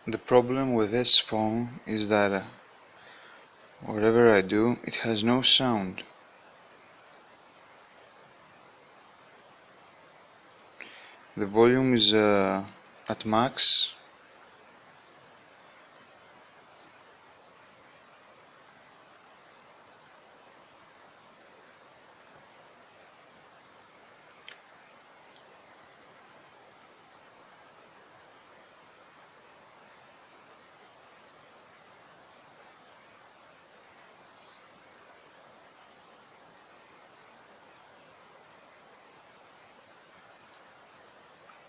The problem with this phone is that whatever I do, it has no sound. The volume is at max.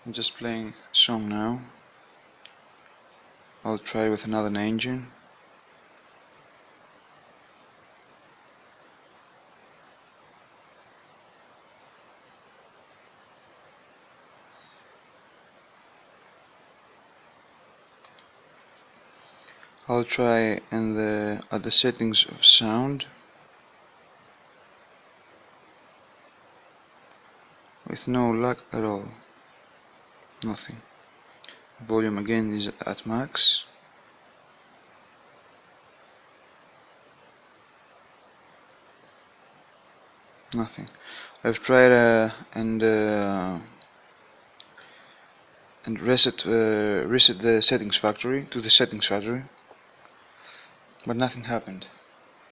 I'm just playing a song now. I'll try with another engine. I'll try at the settings of sound with no lag at all. Nothing. Volume again is at max. Nothing. I've tried and reset the settings factory to the settings factory, but nothing happened.